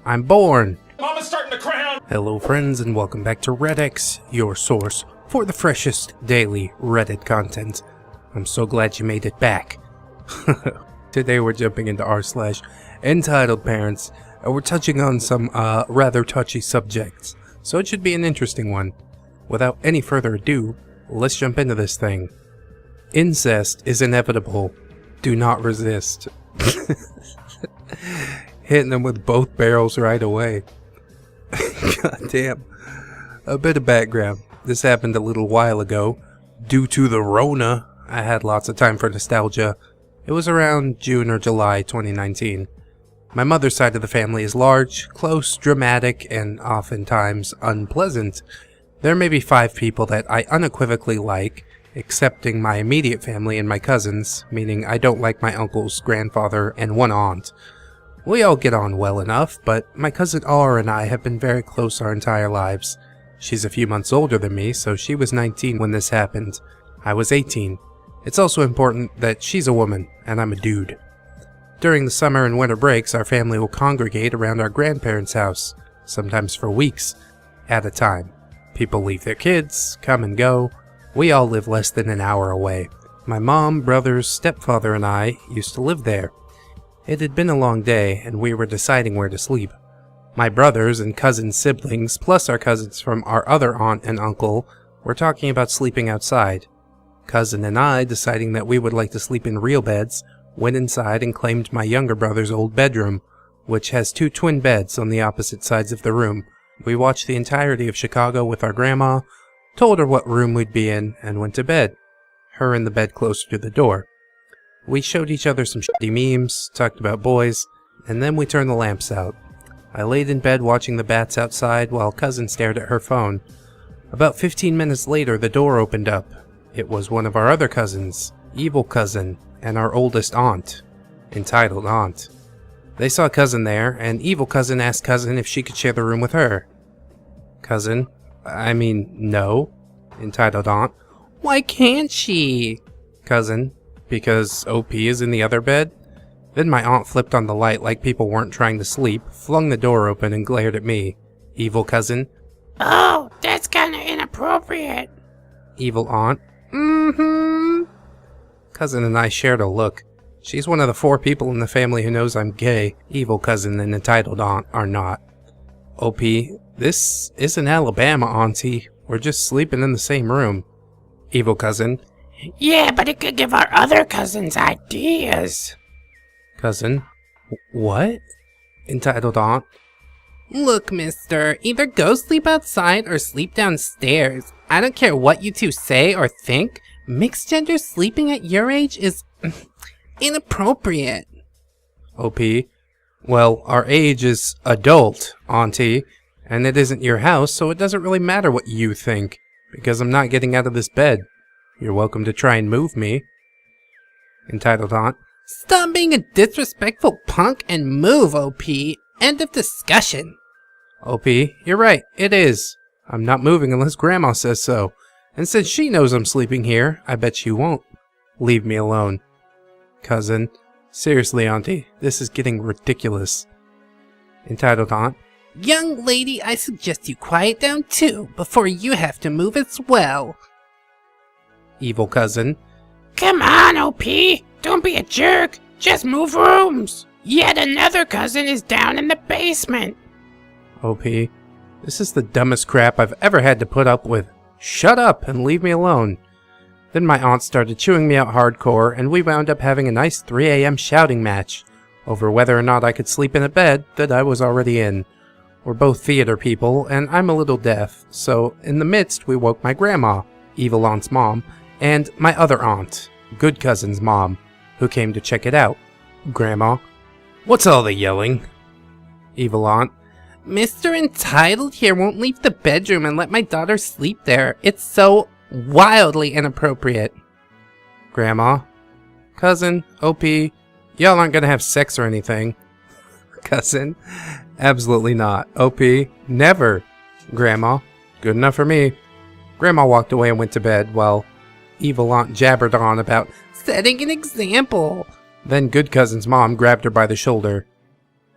I'm born! Mama's starting to crown! Hello friends and welcome back to ReddX, your source for the freshest daily Reddit content. I'm so glad you made it back. Today we're jumping into rSlash EntitledParents, and we're touching on some rather touchy subjects, so it should be an interesting one. Without any further ado, let's jump into this thing. Incest is inevitable. Do not resist. Hitting them with both barrels right away. God damn. A bit of background. This happened a little while ago. Due to the Rona, I had lots of time for nostalgia. It was around June or July 2019. My mother's side of the family is large, close, dramatic, and oftentimes unpleasant. There may be 5 people that I unequivocally like, excepting my immediate family and my cousins, meaning I don't like my uncles, grandfather, and one aunt. We all get on well enough, but my cousin R and I have been very close our entire lives. She's a few months older than me, so she was 19 when this happened. I was 18. It's also important that she's a woman, and I'm a dude. During the summer and winter breaks, our family will congregate around our grandparents' house, sometimes for weeks at a time. People leave their kids, come and go. We all live less than an hour away. My mom, brothers, stepfather, and I used to live there. It had been a long day, and we were deciding where to sleep. My brothers and cousin siblings, plus our cousins from our other aunt and uncle, were talking about sleeping outside. Cousin and I, deciding that we would like to sleep in real beds, went inside and claimed my younger brother's old bedroom, which has 2 twin beds on the opposite sides of the room. We watched the entirety of Chicago with our grandma, told her what room we'd be in, and went to bed, her in the bed closer to the door. We showed each other some shitty memes, talked about boys, and then we turned the lamps out. I laid in bed watching the bats outside while cousin stared at her phone. About 15 minutes later, the door opened up. It was one of our other cousins, evil cousin, and our oldest aunt, entitled aunt. They saw cousin there, and evil cousin asked cousin if she could share the room with her. Cousin, no. Entitled aunt, why can't she? Cousin, because OP is in the other bed? Then my aunt flipped on the light like people weren't trying to sleep, flung the door open and glared at me. Evil cousin, oh, that's kinda inappropriate. Evil aunt, Cousin and I shared a look. She's one of the 4 people in the family who knows I'm gay. Evil cousin and entitled aunt are not. OP, this isn't Alabama, auntie. We're just sleeping in the same room. Evil cousin, Yeah, but it could give our other cousins ideas. Cousin, what? Entitled aunt, Look, mister, either go sleep outside or sleep downstairs. I don't care what you two say or think. Mixed gender sleeping at your age is inappropriate. OP, well, our age is adult, auntie, and it isn't your house, so it doesn't really matter what you think, because I'm not getting out of this bed. You're welcome to try and move me. Entitled aunt, Stop being a disrespectful punk and move, OP. End of discussion. OP, you're right, it is. I'm not moving unless Grandma says so. And since she knows I'm sleeping here, I bet she won't. Leave me alone. Cousin, seriously, auntie, this is getting ridiculous. Entitled aunt, Young lady, I suggest you quiet down too, before you have to move as well. evil cousin, Come on, OP, don't be a jerk. Just move rooms. Yet another cousin is down in the basement. OP, this is the dumbest crap I've ever had to put up with. Shut up and leave me alone. Then my aunt started chewing me out hardcore, and we wound up having a nice 3 a.m. shouting match over whether or not I could sleep in a bed that I was already in. We're both theater people, and I'm a little deaf, so in the midst we woke my grandma, evil aunt's mom, and my other aunt, good cousin's mom, who came to check it out. Grandma, what's all the yelling? Evil aunt, Mr. Entitled here won't leave the bedroom and let my daughter sleep there. It's so wildly inappropriate. Grandma, cousin, OP, y'all aren't gonna have sex or anything. Cousin, absolutely not. OP, never. Grandma, good enough for me. Grandma walked away and went to bed while evil aunt jabbered on about Setting an example. Then good cousin's mom grabbed her by the shoulder.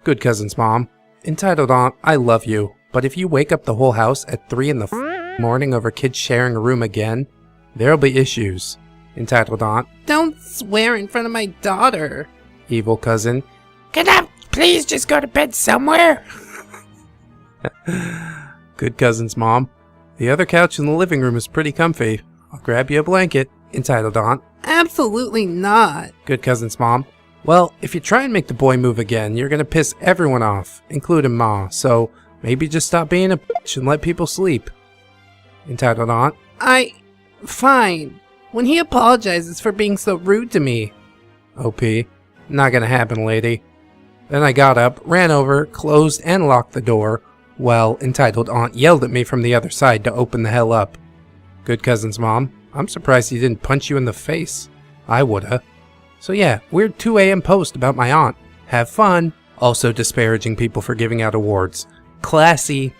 Good cousin's mom, Entitled Aunt, I love you, but if you wake up the whole house at 3 in the morning over kids sharing a room again, there'll be issues. Entitled Aunt, Don't swear in front of my daughter. Evil Cousin, Can I please just go to bed somewhere? Good Cousin's Mom, the other couch in the living room is pretty comfy. I'll grab you a blanket. Entitled Aunt, Absolutely not. Good Cousin's Mom, well, if you try and make the boy move again, you're gonna piss everyone off, including Ma, so maybe just stop being a bitch and let people sleep. Entitled Aunt, Fine. When he apologizes for being so rude to me. OP, not gonna happen, lady. Then I got up, ran over, closed and locked the door, while Entitled Aunt yelled at me from the other side to open the hell up. Good Cousin's Mom, I'm surprised he didn't punch you in the face. I woulda. So yeah, weird 2 a.m. post about my aunt. Have fun. Also disparaging people for giving out awards. Classy.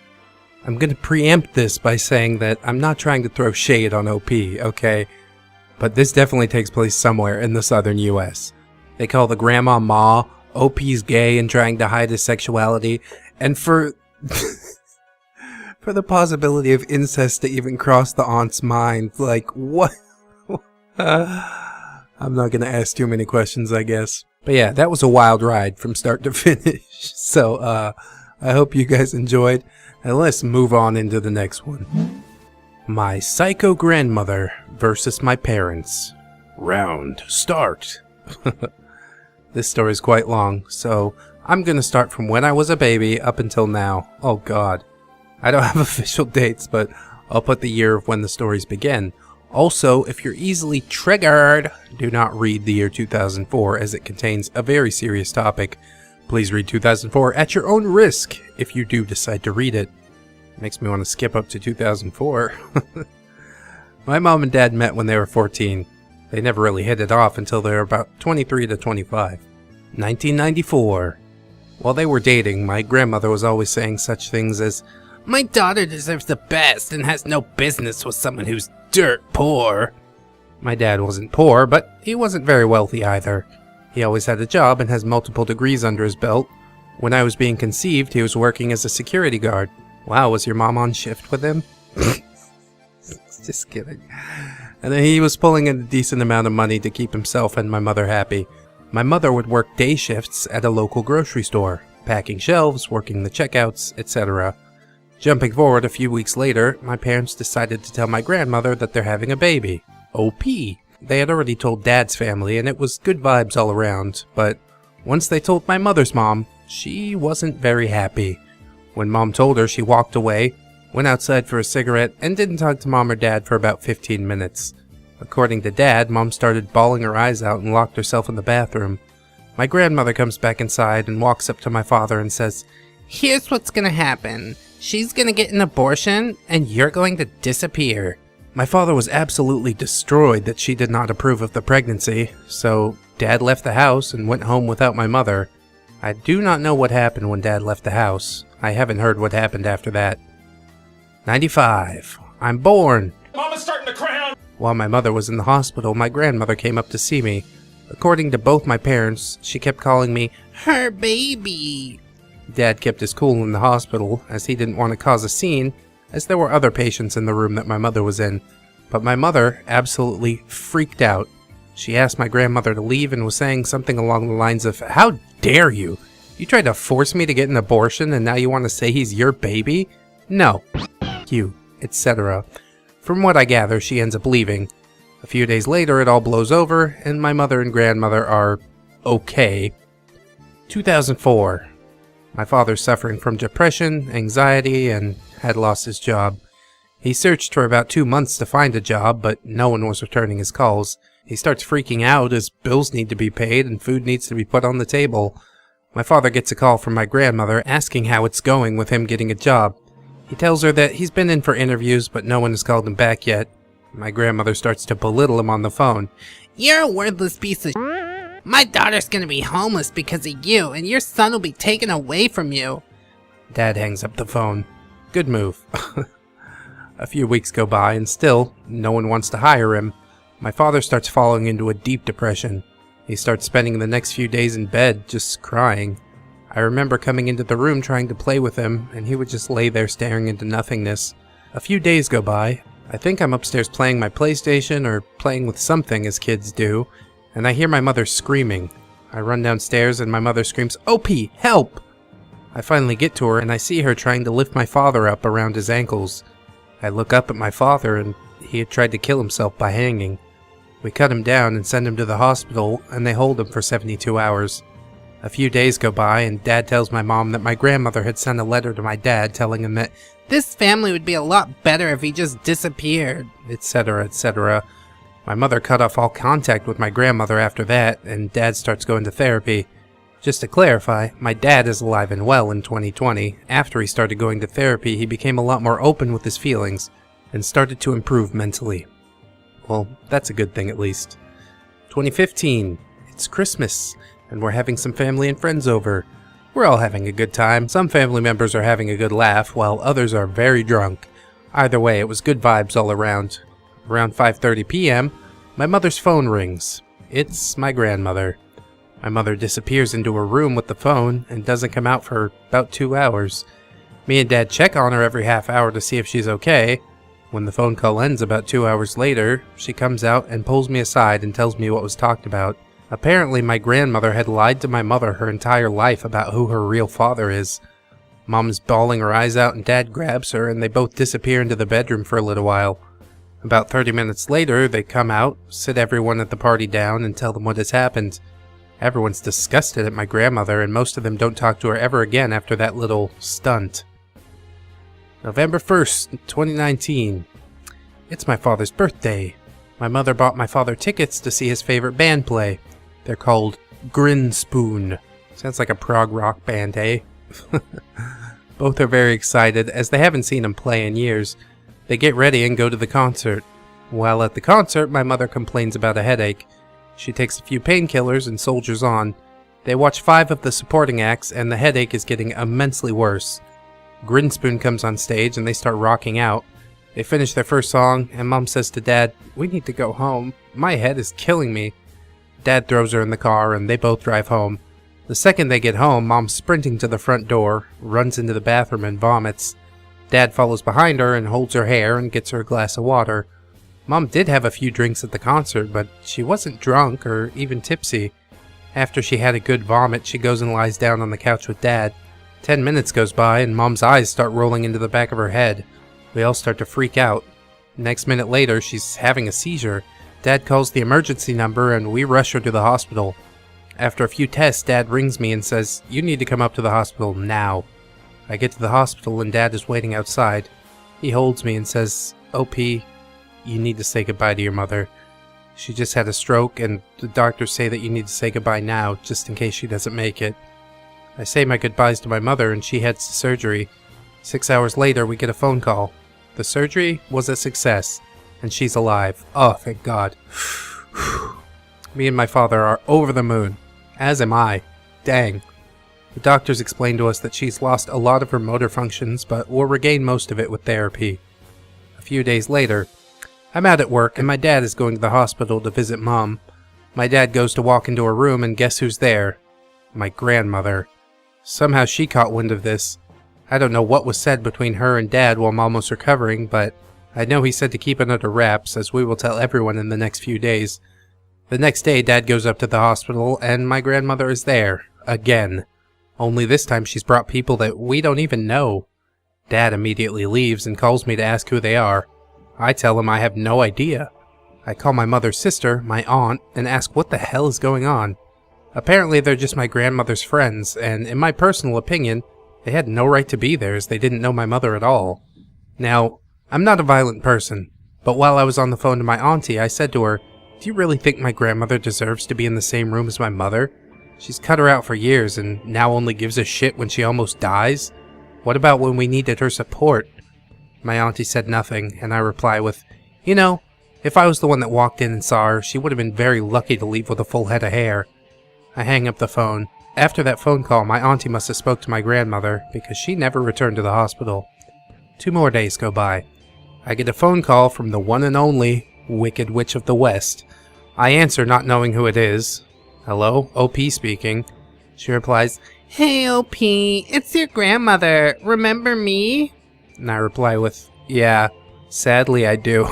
I'm gonna preempt this by saying that I'm not trying to throw shade on OP, okay? But this definitely takes place somewhere in the southern US. They call the grandma Ma, OP's gay and trying to hide his sexuality, and for for the possibility of incest to even cross the aunt's mind, like, what? I'm not gonna ask too many questions, I guess. But yeah, that was a wild ride from start to finish. So, I hope you guys enjoyed, and let's move on into the next one. My psycho grandmother versus my parents. Round start. This story is quite long, so I'm gonna start from when I was a baby up until now. Oh god. I don't have official dates, but I'll put the year of when the stories begin. Also, if you're easily triggered, do not read the year 2004 as it contains a very serious topic. Please read 2004 at your own risk if you do decide to read it. Makes me want to skip up to 2004. My mom and dad met when they were 14. They never really hit it off until they were about 23 to 25. 1994. While they were dating, my grandmother was always saying such things as, My daughter deserves the best and has no business with someone who's dirt poor. My dad wasn't poor, but he wasn't very wealthy either. He always had a job and has multiple degrees under his belt. When I was being conceived, he was working as a security guard. Wow, was your mom on shift with him? Just kidding. And then he was pulling in a decent amount of money to keep himself and my mother happy. My mother would work day shifts at a local grocery store, packing shelves, working the checkouts, etc. Jumping forward a few weeks later, my parents decided to tell my grandmother that they're having a baby. OP. They had already told Dad's family and it was good vibes all around, but once they told my mother's mom, she wasn't very happy. When Mom told her, she walked away, went outside for a cigarette, and didn't talk to Mom or Dad for about 15 minutes. According to Dad, Mom started bawling her eyes out and locked herself in the bathroom. My grandmother comes back inside and walks up to my father and says, Here's what's gonna happen. She's gonna get an abortion, and you're going to disappear. My father was absolutely destroyed that she did not approve of the pregnancy, so Dad left the house and went home without my mother. I do not know what happened when Dad left the house. I haven't heard what happened after that. 95. I'm born. Mama's starting to crown. While my mother was in the hospital, my grandmother came up to see me. According to both my parents, she kept calling me Her baby. Dad kept his cool in the hospital, as he didn't want to cause a scene, as there were other patients in the room that my mother was in. But my mother absolutely freaked out. She asked my grandmother to leave and was saying something along the lines of, How dare you? You tried to force me to get an abortion and now you want to say he's your baby? No. You, etc. From what I gather, she ends up leaving. A few days later, it all blows over, and my mother and grandmother are okay. 2004. My father's suffering from depression, anxiety, and had lost his job. He searched for about 2 months to find a job, but no one was returning his calls. He starts freaking out as bills need to be paid and food needs to be put on the table. My father gets a call from my grandmother asking how it's going with him getting a job. He tells her that he's been in for interviews, but no one has called him back yet. My grandmother starts to belittle him on the phone. You're a worthless piece of My daughter's gonna be homeless because of you, and your son will be taken away from you. Dad hangs up the phone. Good move. A few weeks go by, and still, no one wants to hire him. My father starts falling into a deep depression. He starts spending the next few days in bed, just crying. I remember coming into the room trying to play with him, and he would just lay there staring into nothingness. A few days go by. I think I'm upstairs playing my PlayStation or playing with something as kids do, and I hear my mother screaming. I run downstairs and my mother screams, "OP, help!" I finally get to her and I see her trying to lift my father up around his ankles. I look up at my father and he had tried to kill himself by hanging. We cut him down and send him to the hospital, and they hold him for 72 hours. A few days go by and Dad tells my mom that my grandmother had sent a letter to my dad telling him that This family would be a lot better if he just disappeared. etc., etc. My mother cut off all contact with my grandmother after that, and Dad starts going to therapy. Just to clarify, my dad is alive and well in 2020. After he started going to therapy, he became a lot more open with his feelings, and started to improve mentally. Well, that's a good thing at least. 2015. It's Christmas, and we're having some family and friends over. We're all having a good time. Some family members are having a good laugh, while others are very drunk. Either way, it was good vibes all around. Around 5:30 p.m., my mother's phone rings. It's my grandmother. My mother disappears into her room with the phone and doesn't come out for about 2 hours. Me and Dad check on her every half hour to see if she's okay. When the phone call ends about 2 hours later, she comes out and pulls me aside and tells me what was talked about. Apparently, my grandmother had lied to my mother her entire life about who her real father is. Mom's bawling her eyes out and Dad grabs her and they both disappear into the bedroom for a little while. About 30 minutes later, they come out, sit everyone at the party down and tell them what has happened. Everyone's disgusted at my grandmother and most of them don't talk to her ever again after that little stunt. November 1st, 2019. It's my father's birthday. My mother bought my father tickets to see his favorite band play. They're called Grinspoon. Sounds like a prog rock band, eh? Both are very excited, as they haven't seen him play in years. They get ready and go to the concert. While at the concert, my mother complains about a headache. She takes a few painkillers and soldiers on. They watch 5 of the supporting acts, and the headache is getting immensely worse. Grinspoon comes on stage and they start rocking out. They finish their first song, and Mom says to Dad, "We need to go home. My head is killing me." Dad throws her in the car and they both drive home. The second they get home, Mom's sprinting to the front door, runs into the bathroom and vomits. Dad follows behind her and holds her hair and gets her a glass of water. Mom did have a few drinks at the concert, but she wasn't drunk or even tipsy. After she had a good vomit, she goes and lies down on the couch with Dad. 10 minutes goes by and Mom's eyes start rolling into the back of her head. We all start to freak out. Next minute later, she's having a seizure. Dad calls the emergency number and we rush her to the hospital. After a few tests, Dad rings me and says, "You need to come up to the hospital now." I get to the hospital and Dad is waiting outside. He holds me and says, "OP, you need to say goodbye to your mother. She just had a stroke and the doctors say that you need to say goodbye now, just in case she doesn't make it." I say my goodbyes to my mother and she heads to surgery. 6 hours later, we get a phone call. The surgery was a success, and she's alive. Oh, thank God. Me and my father are over the moon, as am I. Dang. The doctors explained to us that she's lost a lot of her motor functions, but will regain most of it with therapy. A few days later, I'm out at work and my dad is going to the hospital to visit Mom. My dad goes to walk into her room and guess who's there? My grandmother. Somehow she caught wind of this. I don't know what was said between her and Dad while Mom was recovering, but I know he said to keep it under wraps, as we will tell everyone in the next few days. The next day, Dad goes up to the hospital, and my grandmother is there. Again. Only this time she's brought people that we don't even know. Dad immediately leaves and calls me to ask who they are. I tell him I have no idea. I call my mother's sister, my aunt, and ask what the hell is going on. Apparently they're just my grandmother's friends, and in my personal opinion, they had no right to be there as they didn't know my mother at all. Now, I'm not a violent person, but while I was on the phone to my auntie, I said to her, "Do you really think my grandmother deserves to be in the same room as my mother? She's cut her out for years and now only gives a shit when she almost dies. What about when we needed her support?" My auntie said nothing, and I reply with, "You know, if I was the one that walked in and saw her, she would have been very lucky to leave with a full head of hair." I hang up the phone. After that phone call, my auntie must have spoke to my grandmother, because she never returned to the hospital. 2 more days go by. I get a phone call from the one and only Wicked Witch of the West. I answer not knowing who it is. "Hello, OP speaking." She replies, Hey OP, it's your grandmother. Remember me? And I reply with, yeah, sadly I do.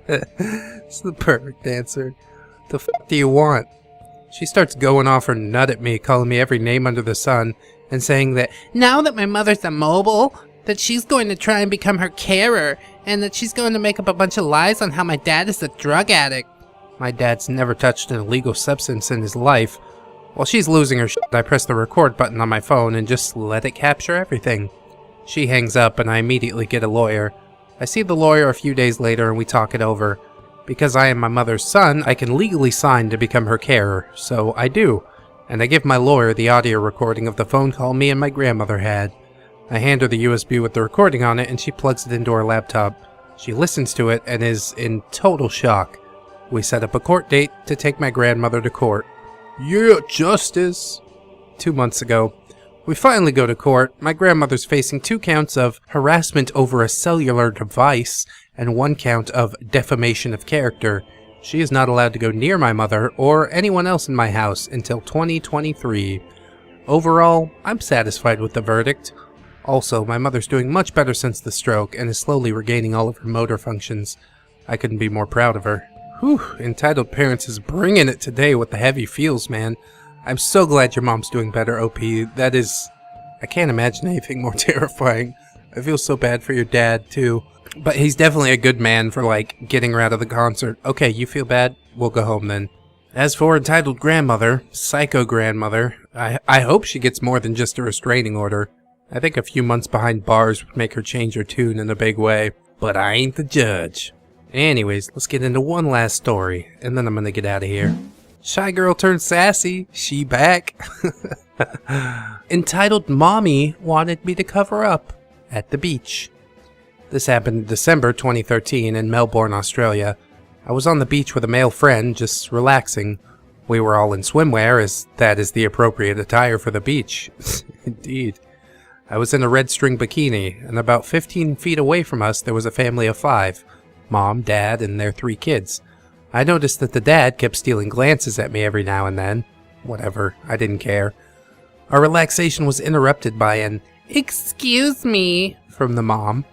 It's the perfect answer. The f*** do you want? She starts going off her nut at me, calling me every name under the sun, and saying that now that my mother's immobile, that she's going to try and become her carer, and that she's going to make up a bunch of lies on how my dad is a drug addict. my dad's never touched an illegal substance in his life. While she's losing her shit, I press the record button on my phone and just let it capture everything. She hangs up and I immediately get a lawyer. I see the lawyer a few days later and we talk it over. Because I am my mother's son, I can legally sign to become her carer, so I do. And I give my lawyer the audio recording of the phone call me and my grandmother had. I hand her the USB with the recording on it and she plugs it into her laptop. She listens to it and is in total shock. We set up a court date to take my grandmother to court. Yeah, justice! 2 months ago, we finally go to court. My grandmother's facing 2 counts of harassment over a cellular device and 1 count of defamation of character. She is not allowed to go near my mother or anyone else in my house until 2023. Overall, I'm satisfied with the verdict. Also, my mother's doing much better since the stroke and is slowly regaining all of her motor functions. I couldn't be more proud of her. Whew, Entitled Parents is bringing it today with the heavy feels, man. I'm so glad your mom's doing better, OP. That is... I can't imagine anything more terrifying. I feel so bad for your dad, too. But he's definitely a good man for, like, getting her out of the concert. Okay, you feel bad? We'll go home then. As for Entitled Grandmother, Psycho Grandmother, I hope she gets more than just a restraining order. I think a few months behind bars would make her change her tune in a big way. But I ain't the judge. Anyways, let's get into one last story, and then I'm gonna get out of here. Shy girl turned sassy. She back. Entitled Mommy wanted me to cover up at the beach. This happened in December 2013 in Melbourne, Australia. I was on the beach with a male friend, just relaxing. We were all in swimwear, as that is the appropriate attire for the beach. Indeed. I was in a red string bikini, and about 15 feet away from us there was a family of 5. Mom, Dad, and their 3 kids. I noticed that the dad kept stealing glances at me every now and then. Whatever, I didn't care. Our relaxation was interrupted by an "Excuse me" from the mom.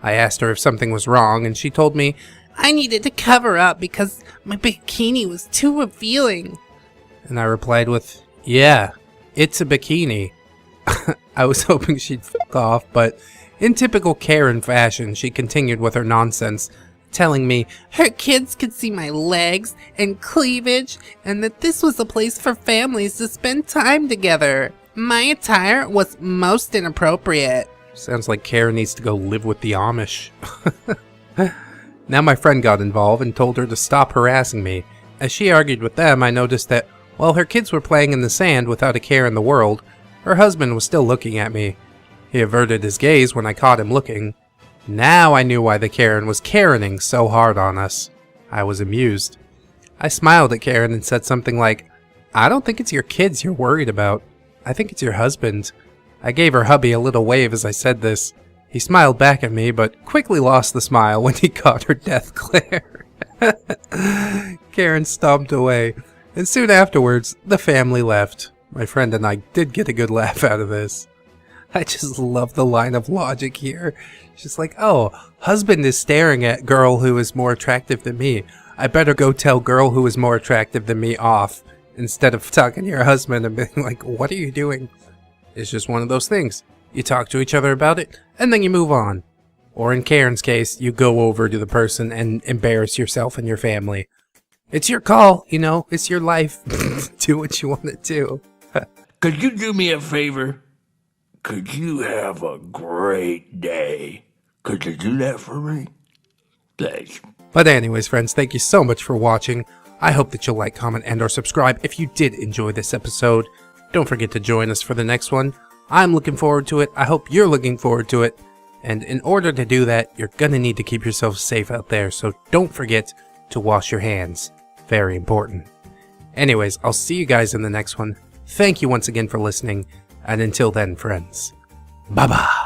I asked her if something was wrong, and she told me I needed to cover up because my bikini was too revealing. And I replied with, "Yeah, it's a bikini." I was hoping she'd fuck off, but in typical Karen fashion, she continued with her nonsense, telling me her kids could see my legs and cleavage, and that this was a place for families to spend time together. My attire was most inappropriate. Sounds like Karen needs to go live with the Amish. Now my friend got involved and told her to stop harassing me. As she argued with them, I noticed that while her kids were playing in the sand without a care in the world, her husband was still looking at me. He averted his gaze when I caught him looking. Now I knew why the Karen was Karening so hard on us. I was amused. I smiled at Karen and said something like, "I don't think it's your kids you're worried about. I think it's your husband." I gave her hubby a little wave as I said this. He smiled back at me, but quickly lost the smile when he caught her death glare. Karen stomped away, and soon afterwards, the family left. My friend and I did get a good laugh out of this. I just love the line of logic here. She's like, oh, husband is staring at girl who is more attractive than me. I better go tell girl who is more attractive than me off, instead of talking to your husband and being like, what are you doing? It's just one of those things. You talk to each other about it, and then you move on. Or in Karen's case, you go over to the person and embarrass yourself and your family. It's your call, you know, it's your life. Do what you want to do. Could you do me a favor? Could you have a great day? Could you do that for me? Thanks. But anyways, friends, thank you so much for watching. I hope that you'll like, comment, and or subscribe if you did enjoy this episode. Don't forget to join us for the next one. I'm looking forward to it. I hope you're looking forward to it. And in order to do that, you're gonna need to keep yourself safe out there. So don't forget to wash your hands. Very important. Anyways, I'll see you guys in the next one. Thank you once again for listening. And until then, friends, bye-bye.